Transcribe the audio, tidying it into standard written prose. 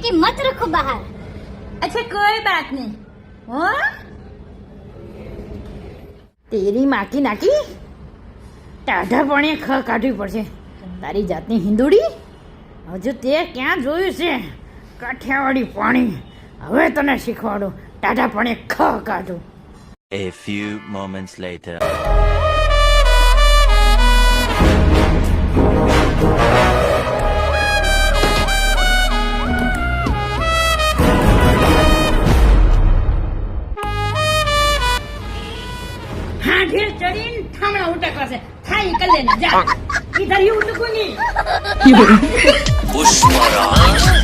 कि मत रखो बाहर। अच्छा कोई बात नहीं हो। તેરી માકી નાકી ટાઢા પાણી ખ કાઢવી પડશે તારી જાતની હિંદુડી. હજુ તે ક્યાં જોયું છે કાઠિયાવાડી પાણી? હવે તને શીખવાડું ટાઢા પાણી ખ કાઢું. A few moments later. हाँ ढेर चढ़ीन थामड़ा उल्टा करसे थाई कर लेना जा इधर ही उठको नहीं. पुष्पराज